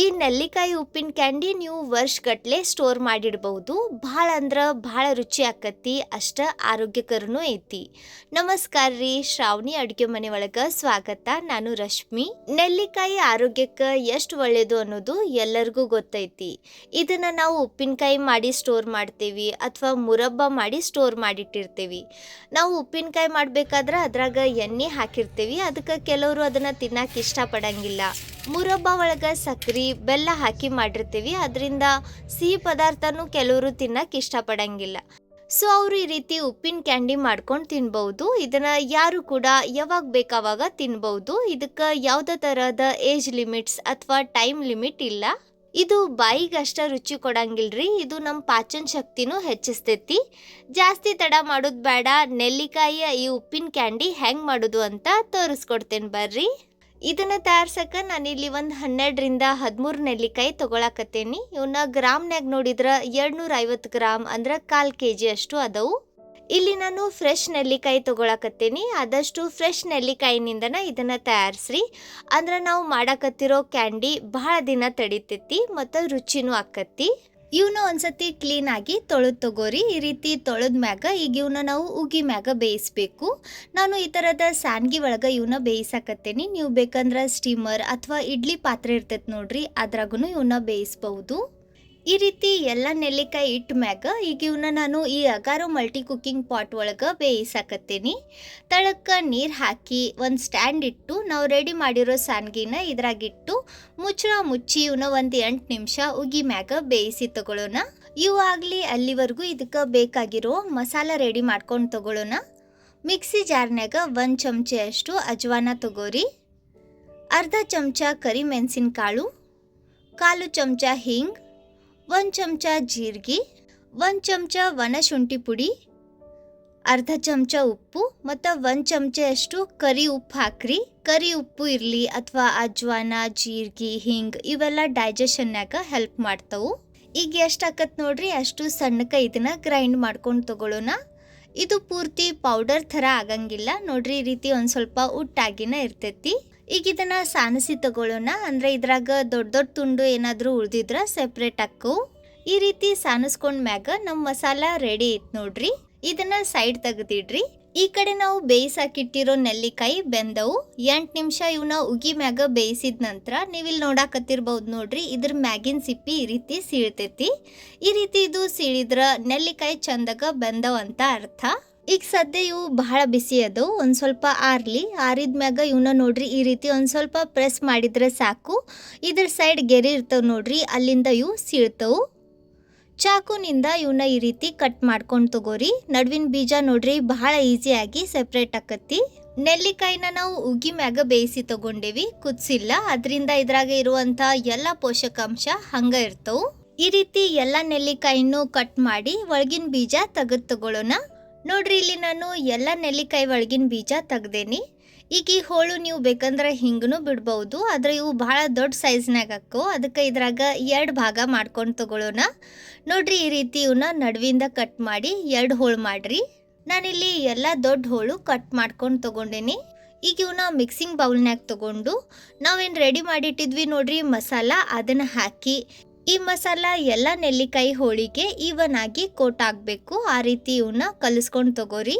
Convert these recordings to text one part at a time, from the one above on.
ಈ ನೆಲ್ಲಿಕಾಯಿ ಉಪ್ಪಿನ ಕ್ಯಾಂಡಿ ನೀವು ವರ್ಷಗಟ್ಲೆ ಸ್ಟೋರ್ ಮಾಡಿಡಬಹುದು. ಭಾಳ ಅಂದ್ರೆ ಭಾಳ ರುಚಿ ಆಕತಿ, ಅಷ್ಟ ಆರೋಗ್ಯಕರನೂ ಐತಿ. ನಮಸ್ಕಾರ ರೀ, ಶ್ರಾವಣಿ ಅಡುಗೆ ಮನೆ ಒಳಗೆ ಸ್ವಾಗತ. ನಾನು ರಶ್ಮಿ. ನೆಲ್ಲಿಕಾಯಿ ಆರೋಗ್ಯಕ್ಕೆ ಎಷ್ಟು ಒಳ್ಳೇದು ಅನ್ನೋದು ಎಲ್ಲರಿಗೂ ಗೊತ್ತೈತಿ. ಇದನ್ನ ನಾವು ಉಪ್ಪಿನಕಾಯಿ ಮಾಡಿ ಸ್ಟೋರ್ ಮಾಡ್ತೇವಿ ಅಥವಾ ಮುರಬ್ಬ ಮಾಡಿ ಸ್ಟೋರ್ ಮಾಡಿಟ್ಟಿರ್ತೀವಿ. ನಾವು ಉಪ್ಪಿನಕಾಯಿ ಮಾಡಬೇಕಾದ್ರೆ ಅದ್ರಾಗ ಎಣ್ಣೆ ಹಾಕಿರ್ತೀವಿ, ಅದಕ್ಕೆ ಕೆಲವರು ಅದನ್ನ ತಿನ್ನಕ್ಕೆ ಇಷ್ಟಪಡಂಗಿಲ್ಲ. ಮುರಬ್ಬ ಒಳಗೆ ಸಕ್ರೆ ಬೆಲ್ಲ ಹಾಕಿ ಮಾಡಿರ್ತೀವಿ, ಅದರಿಂದ ಸಿಹಿ ಪದಾರ್ಥನೂ ಕೆಲವರು ತಿನ್ನಕ್ಕೆ ಇಷ್ಟಪಡಂಗಿಲ್ಲ. ಸೊ ಅವರು ಈ ರೀತಿ ಉಪ್ಪಿನ ಕ್ಯಾಂಡಿ ಮಾಡ್ಕೊಂಡು ತಿನ್ಬಹುದು. ಇದನ್ನ ಯಾರು ಕೂಡ ಯಾವಾಗ ಬೇಕಾವಾಗ ತಿನ್ಬಹುದು. ಇದಕ್ಕೆ ಯಾವುದೇ ತರಹದ ಏಜ್ ಲಿಮಿಟ್ಸ್ ಅಥವಾ ಟೈಮ್ ಲಿಮಿಟ್ ಇಲ್ಲ. ಇದು ಬಾಯಿಗಷ್ಟ ರುಚಿ ಕೊಡಂಗಿಲ್ರಿ, ಇದು ನಮ್ಮ ಪಾಚನ ಶಕ್ತಿನೂ ಹೆಚ್ಚಿಸ್ತೈತಿ. ಜಾಸ್ತಿ ತಡ ಮಾಡೋದು ಬೇಡ. ನೆಲ್ಲಿಕಾಯಿಯ ಈ ಉಪ್ಪಿನ ಕ್ಯಾಂಡಿ ಹೆಂಗೆ ಮಾಡೋದು ಅಂತ ತೋರಿಸ್ಕೊಡ್ತೇನೆ ಬರ್ರಿ. ಇದನ್ನ ತಯಾರ್ಸಕ್ಕೆ ನಾನಿಲ್ಲಿ ಒಂದು 12ರಿಂದ 13 ನೆಲ್ಲಿಕಾಯಿ ತೊಗೊಳಕತ್ತೇನಿ. ಇವನ್ನ ಗ್ರಾಮ್ನಾಗ ನೋಡಿದ್ರೆ 250 ಗ್ರಾಮ್ ಅಂದ್ರೆ 1/4 kg ಅಷ್ಟು ಅದಾವು. ಇಲ್ಲಿ ನಾನು ಫ್ರೆಶ್ ನೆಲ್ಲಿಕಾಯಿ ತೊಗೊಳಕತ್ತೇನಿ. ಆದಷ್ಟು ಫ್ರೆಶ್ ನೆಲ್ಲಿಕಾಯಿನಿಂದನ ಇದನ್ನ ತಯಾರಿಸ್ರಿ, ಅಂದ್ರೆ ನಾವು ಮಾಡಕತ್ತಿರೋ ಕ್ಯಾಂಡಿ ಬಹಳ ದಿನ ತಡಿತೈತಿ ಮತ್ತು ರುಚಿನೂ ಆಕತಿ. ಇವನ್ನ ಒಂದ್ಸತಿ ಕ್ಲೀನ್ ಆಗಿ ತೊಳೆದು ತಗೋರಿ. ಈ ರೀತಿ ತೊಳೆದ ಮ್ಯಾಗ ಈಗ ಇವನ್ನ ನಾವು ಉಗಿ ಮ್ಯಾಗ ಬೇಯಿಸ್ಬೇಕು. ನಾನು ಈ ಥರದ ಸಾನ್ಗಿ ಒಳಗೆ ಇವನ್ನ ಬೇಯಿಸಾಕತ್ತೇನಿ. ನೀವು ಬೇಕಂದ್ರೆ ಸ್ಟೀಮರ್ ಅಥವಾ ಇಡ್ಲಿ ಪಾತ್ರೆ ಇರ್ತೈತೆ ನೋಡ್ರಿ, ಅದ್ರಾಗೂ ಇವನ್ನ ಬೇಯಿಸ್ಬಹುದು. ಈ ರೀತಿ ಎಲ್ಲ ನೆಲ್ಲಿಕಾಯಿ ಇಟ್ಟ ಮ್ಯಾಗ ಈಗ ಇವನ್ನ ನಾನು ಈ ಅಗಾರೋ ಮಲ್ಟಿ ಕುಕ್ಕಿಂಗ್ ಪಾಟ್ ಒಳಗೆ ಬೇಯಿಸಾಕತ್ತೇನಿ. ತಳಕ್ಕೆ ನೀರು ಹಾಕಿ ಒಂದು ಸ್ಟ್ಯಾಂಡ್ ಇಟ್ಟು ನಾವು ರೆಡಿ ಮಾಡಿರೋ ಸಾನ್ಗಿನ ಇದ್ರಾಗಿಟ್ಟು ಮುಚ್ಚಳ ಮುಚ್ಚಿ ಇವನ್ನ ಒಂದು 8 ನಿಮಿಷ ಉಗಿ ಮ್ಯಾಗ ಬೇಯಿಸಿ ತಗೊಳ್ಳೋಣ. ಇವು ಆಗಲಿ ಅಲ್ಲಿವರೆಗೂ ಇದಕ್ಕೆ ಬೇಕಾಗಿರೋ ಮಸಾಲ ರೆಡಿ ಮಾಡ್ಕೊಂಡು ತಗೊಳ್ಳೋಣ. ಮಿಕ್ಸಿ ಜಾರ್ನಾಗ 1 ಚಮಚೆ ಅಷ್ಟು ಅಜ್ವಾನ ತಗೋರಿ, ಅರ್ಧ ಚಮಚ ಕರಿ ಮೆಣಸಿನಕಾಳು, 1/4 ಚಮಚ ಹಿಂಗ್, 1 ಚಮಚ ಜೀರಿಗೆ, 1 ಚಮಚ ಒಣ ಶುಂಠಿ ಪುಡಿ, ಅರ್ಧ ಚಮಚ ಉಪ್ಪು ಮತ್ತು 1 ಚಮಚೆ ಅಷ್ಟು ಕರಿ ಉಪ್ಪು ಹಾಕ್ರಿ. ಕರಿ ಉಪ್ಪು ಇರಲಿ ಅಥವಾ ಅಜ್ವಾನ, ಜೀರಿಗೆ, ಹಿಂಗ್ ಇವೆಲ್ಲ ಡೈಜೆಷನ್ನಾಗ ಹೆಲ್ಪ್ ಮಾಡ್ತಾವು. ಈಗ ಎಷ್ಟು ಆಕತ್ ನೋಡ್ರಿ, ಅಷ್ಟು ಸಣ್ಣಕ್ಕೆ ಇದನ್ನ ಗ್ರೈಂಡ್ ಮಾಡ್ಕೊಂಡು ತಗೊಳ್ಳೋಣ. ಇದು ಪೂರ್ತಿ ಪೌಡರ್ ಥರ ಆಗಂಗಿಲ್ಲ ನೋಡ್ರಿ, ಈ ರೀತಿ ಒಂದು ಸ್ವಲ್ಪ ಉಟ್ಟಾಗಿನ ಇರ್ತೈತಿ. ಈಗ ಇದನ್ನ ಸಾನಿಸಿ ತಗೊಳ್ಳೋಣ, ಅಂದ್ರೆ ಇದ್ರಾಗ ದೊಡ್ಡ ದೊಡ್ಡ ತುಂಡು ಏನಾದರೂ ಉಳ್ದಿದ್ರ ಸೆಪ್ರೇಟ್ ಹಾಕು. ಈ ರೀತಿ ಸಾನಿಸ್ಕೊಂಡ್ ಮ್ಯಾಗ ನಮ್ಮ ಮಸಾಲ ರೆಡಿ ಐತ್ ನೋಡ್ರಿ. ಇದನ್ನ ಸೈಡ್ ತೆಗೆದಿಡ್ರಿ. ಈ ಕಡೆ ನಾವು ಬೇಯಿಸಾಕಿಟ್ಟಿರೋ ನೆಲ್ಲಿಕಾಯಿ ಬೆಂದವು. 8 ನಿಮಿಷ ಇವನ್ನ ಉಗಿ ಮ್ಯಾಗ ಬೇಯಿಸಿದ ನಂತರ ನೀವಿಲ್ಲಿ ನೋಡಾಕತ್ತಿರ್ಬಹುದು ನೋಡ್ರಿ, ಇದ್ರ ಮ್ಯಾಗಿನ ಸಿಪ್ಪಿ ಈ ರೀತಿ ಸೀಳ್ತೈತಿ. ಈ ರೀತಿ ಇದು ಸೀಳಿದ್ರ ನೆಲ್ಲಿಕಾಯಿ ಚಂದಾಗ ಬೆಂದವ್ ಅಂತ ಅರ್ಥ. ಈಗ ಸದ್ಯ ಇವು ಬಹಳ ಬಿಸಿ ಅದವು, ಒಂದು ಸ್ವಲ್ಪ ಆರ್ಲಿ. ಆರಿದ ಮ್ಯಾಗ ಇವನ್ನ ನೋಡ್ರಿ ಈ ರೀತಿ ಒಂದು ಸ್ವಲ್ಪ ಪ್ರೆಸ್ ಮಾಡಿದ್ರೆ ಸಾಕು. ಇದ್ರ ಸೈಡ್ ಗೆರೆ ಇರ್ತಾವ ನೋಡ್ರಿ, ಅಲ್ಲಿಂದ ಇವು ಸೀಳ್ತಾವು. ಚಾಕುನಿಂದ ಇವನ್ನ ಈ ರೀತಿ ಕಟ್ ಮಾಡ್ಕೊಂಡು ತಗೋರಿ. ನಡುವಿನ ಬೀಜ ನೋಡ್ರಿ ಬಹಳ ಈಸಿಯಾಗಿ ಸೆಪ್ರೇಟ್ ಆಕತಿ. ನೆಲ್ಲಿಕಾಯಿನ ನಾವು ಉಗಿ ಮ್ಯಾಗ ಬೇಯಿಸಿ ತಗೊಂಡೇವಿ, ಕುದಿಸಿಲ್ಲ. ಅದರಿಂದ ಇದ್ರಾಗ ಇರುವಂಥ ಎಲ್ಲ ಪೋಷಕಾಂಶ ಹಂಗ ಇರ್ತವು. ಈ ರೀತಿ ಎಲ್ಲ ನೆಲ್ಲಿಕಾಯಿನೂ ಕಟ್ ಮಾಡಿ ಒಳಗಿನ ಬೀಜ ತೆಗೆದು ತಗೊಳ್ಳೋಣ. ನೋಡ್ರಿ ಇಲ್ಲಿ ನಾನು ಎಲ್ಲ ನೆಲ್ಲಿಕಾಯಿ ಒಳಗಿನ ಬೀಜ ತೆಗ್ದೇನಿ. ಈಗ ಈ ಹೋಳು ನೀವು ಬೇಕಂದ್ರೆ ಹಿಂಗನು ಬಿಡ್ಬಹುದು, ಆದ್ರೆ ಇವು ಬಹಳ ದೊಡ್ಡ ಸೈಜ್ನಾಗ ಹಾಕೋ, ಅದಕ್ಕೆ ಇದ್ರಾಗ 2 ಭಾಗ ಮಾಡ್ಕೊಂಡು ತಗೊಳ್ಳೋಣ. ನೋಡ್ರಿ ಈ ರೀತಿ ಇವನ್ನ ನಡುವಿಂದ ಕಟ್ ಮಾಡಿ 2 ಹೋಳು ಮಾಡ್ರಿ. ನಾನಿಲ್ಲಿ ಎಲ್ಲ ದೊಡ್ಡ ಹೋಳು ಕಟ್ ಮಾಡ್ಕೊಂಡು ತಗೊಂಡೇನಿ. ಈಗ ಇವನ್ನ ಮಿಕ್ಸಿಂಗ್ ಬೌಲ್ನಾಗ ತಗೊಂಡು ನಾವೇನು ರೆಡಿ ಮಾಡಿಟ್ಟಿದ್ವಿ ನೋಡ್ರಿ ಮಸಾಲ, ಅದನ್ನ ಹಾಕಿ ಈ ಮಸಾಲ ಎಲ್ಲ ನೆಲ್ಲಿಕಾಯಿ ಹೋಳಿಗೆ ಈವನ್ ಆಗಿ ಕೋಟ್ ಆಗಬೇಕು. ಆ ರೀತಿ ಇವನ್ನ ಕಲಿಸ್ಕೊಂಡು ತಗೋರಿ.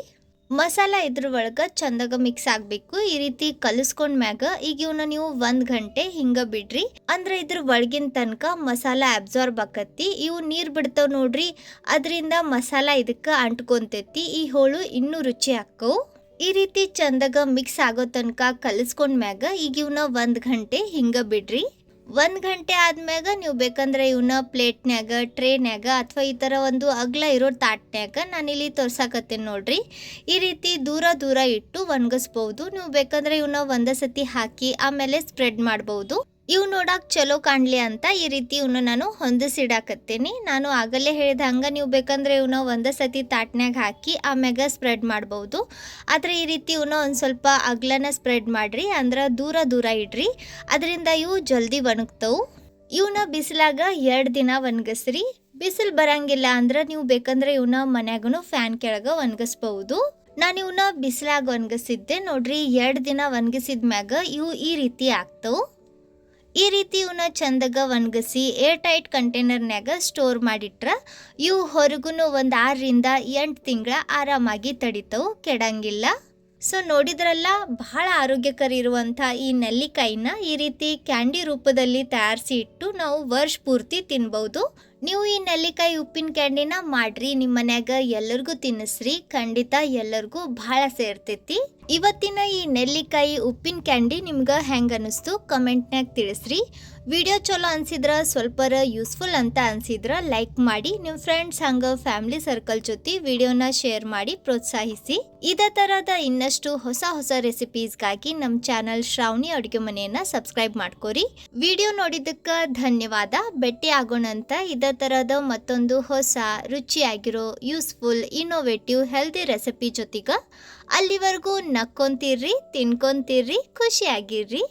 ಮಸಾಲ ಇದ್ರ ಒಳಗೆ ಚಂದಾಗ ಮಿಕ್ಸ್ ಆಗಬೇಕು. ಈ ರೀತಿ ಕಲಿಸ್ಕೊಂಡ್ ಮ್ಯಾಗ ಈಗ ಇವನ್ನ ನೀವು 1 ಗಂಟೆ ಹಿಂಗ ಬಿಡ್ರಿ, ಅಂದ್ರೆ ಇದ್ರ ಒಳಗಿನ ತನಕ ಮಸಾಲ ಅಬ್ಸಾರ್ಬ್ ಆಕತಿ. ಇವು ನೀರು ಬಿಡ್ತಾವ ನೋಡ್ರಿ, ಅದರಿಂದ ಮಸಾಲ ಇದಕ್ಕೆ ಅಂಟ್ಕೊಂತೈತಿ. ಈ ಹೋಳು ಇನ್ನೂ ರುಚಿ ಹಾಕವು. ಈ ರೀತಿ ಚಂದಾಗ ಮಿಕ್ಸ್ ಆಗೋ ತನಕ ಕಲಿಸ್ಕೊಂಡ್ ಮ್ಯಾಗ ಈಗ ಇವನ್ನ 1 ಗಂಟೆ ಹಿಂಗ ಬಿಡ್ರಿ. 1 ಗಂಟೆ ಆದ್ಮ್ಯಾಗ ನೀವು ಬೇಕಂದ್ರೆ ಇವನ್ನ ಪ್ಲೇಟ್ನ್ಯಾಗ, ಟ್ರೇನ್ಯಾಗ ಅಥವಾ ಈ ಥರ ಒಂದು ಅಗ್ಲ ಇರೋ ತಾಟ್ನ್ಯಾಗ ನಾನಿಲ್ಲಿ ತೋರ್ಸಾಕತ್ತೇನೆ ನೋಡ್ರಿ. ಈ ರೀತಿ ದೂರ ದೂರ ಇಟ್ಟು ಒಣಗಿಸ್ಬಹುದು. ನೀವು ಬೇಕಂದ್ರೆ ಇವನ್ನ ಒಂದೇ ಸತಿ ಹಾಕಿ ಆಮೇಲೆ ಸ್ಪ್ರೆಡ್ ಮಾಡ್ಬಹುದು. ಇವು ನೋಡಕ್ ಚಲೋ ಕಾಣ್ಲಿ ಅಂತ ಈ ರೀತಿ ಇವನ್ನ ನಾನು ಹೊಂದಿಸಿಡಾಕತ್ತೇನಿ. ನಾನು ಆಗಲೇ ಹೇಳಿದ ಹಂಗ ನೀವು ಬೇಕಂದ್ರೆ ಇವನ್ನ ಒಂದೇ ಸತಿ ತಾಟ್ನ್ಯಾಗ ಹಾಕಿ ಆಮ್ಯಾಗ ಸ್ಪ್ರೆಡ್ ಮಾಡ್ಬಹುದು. ಆದ್ರೆ ಈ ರೀತಿ ಇವನ್ನ ಒಂದು ಸ್ವಲ್ಪ ಅಗ್ಲನ ಸ್ಪ್ರೆಡ್ ಮಾಡ್ರಿ, ಅಂದ್ರೆ ದೂರ ದೂರ ಇಡ್ರಿ, ಅದರಿಂದ ಇವು ಜಲ್ದಿ ಒಣಗ್ತವು. ಇವನ್ನ ಬಿಸಿಲಾಗ 2 ದಿನ ಒಣಗಿಸ್ರಿ. ಬಿಸಿಲು ಬರಂಗಿಲ್ಲ ಅಂದ್ರೆ ನೀವು ಬೇಕಂದ್ರೆ ಇವನ್ನ ಮನ್ಯಾಗೂ ಫ್ಯಾನ್ ಕೆಳಗೆ ಒಣಗಿಸ್ಬಹುದು. ನಾನು ಇವನ್ನ ಬಿಸಿಲಾಗ ಒಣಗಿಸಿದ್ದೆ ನೋಡ್ರಿ. 2 ದಿನ ಒಣಗಿಸಿದ ಮ್ಯಾಗ ಇವು ಈ ರೀತಿ ಆಗ್ತವು. ಈ ರೀತಿ ಇವನ್ನ ಚಂದಗ ಒಣಗಿಸಿ ಏರ್ ಟೈಟ್ ಕಂಟೈನರ್ನ್ಯಾಗ ಸ್ಟೋರ್ ಮಾಡಿಟ್ರ ಇವು ಹೊರಗೂ ಒಂದು 6ರಿಂದ 8 ತಿಂಗಳ ಆರಾಮಾಗಿ ತಡಿತಾವು, ಕೆಡಂಗಿಲ್ಲ. ಸೊ ನೋಡಿದ್ರಲ್ಲ, ಬಹಳ ಆರೋಗ್ಯಕರ ಇರುವಂಥ ಈ ನೆಲ್ಲಿಕಾಯಿನ ಈ ರೀತಿ ಕ್ಯಾಂಡಿ ರೂಪದಲ್ಲಿ ತಯಾರಿಸಿ ಇಟ್ಟು ನಾವು ವರ್ಷ ಪೂರ್ತಿ ತಿನ್ಬಹುದು. ನೀವು ಈ ನೆಲ್ಲಿಕಾಯಿ ಉಪ್ಪಿನ ಕ್ಯಾಂಡಿನ ಮಾಡ್ರಿ, ನಿಮ್ಮ ಮನ್ಯಾಗ ಎಲ್ಲರಿಗೂ ತಿನ್ನಿಸ್ರಿ, ಖಂಡಿತ ಎಲ್ಲರಿಗೂ ಬಹಳ ಸೇರ್ತೈತಿ. ಇವತ್ತಿನ ಈ ನೆಲ್ಲಿಕಾಯಿ ಉಪ್ಪಿನ ಕ್ಯಾಂಡಿ ನಿಮ್ಗೆ ಹೆಂಗೆ ಅನಿಸ್ತು ಕಮೆಂಟ್ನಾಗ ತಿಳಿಸ್ರಿ. ವಿಡಿಯೋ ಚಲೋ ಅನ್ಸಿದ್ರ, ಸ್ವಲ್ಪರ ಯೂಸ್ಫುಲ್ ಅಂತ ಅನ್ಸಿದ್ರ ಲೈಕ್ ಮಾಡಿ, ನಿಮ್ಮ ಫ್ರೆಂಡ್ಸ್ ಹಂಗ ಫ್ಯಾಮಿಲಿ ಸರ್ಕಲ್ ಜೊತೆ ವಿಡಿಯೋನ ಶೇರ್ ಮಾಡಿ ಪ್ರೋತ್ಸಾಹಿಸಿ. ಇದೇ ತರಹದ ಇನ್ನಷ್ಟು ಹೊಸ ಹೊಸ ರೆಸಿಪೀಸ್ಗಾಗಿ ನಮ್ಮ ಚಾನಲ್ ಶ್ರಾವಣಿ ಅಡುಗೆ ಮನೆಯನ್ನ ಸಬ್ಸ್ಕ್ರೈಬ್ ಮಾಡ್ಕೋರಿ. ವಿಡಿಯೋ ನೋಡಿದ್ದಕ್ಕೆ ಧನ್ಯವಾದ. ಭೇಟಿ ಆಗೋಣಂತ ಇದೇ ತರಹದ ಮತ್ತೊಂದು ಹೊಸ ರುಚಿಯಾಗಿರೋ ಯೂಸ್ಫುಲ್ ಇನ್ನೋವೇಟಿವ್ ಹೆಲ್ದಿ ರೆಸಿಪಿ ಜೊತೆಗೆ. ಅಲ್ಲಿವರೆಗೂ ನಕ್ಕೊಂತಿರ್ರಿ, ತಿನ್ಕೊಂತಿರ್ರಿ, ಖುಷಿಯಾಗಿರ್ರಿ.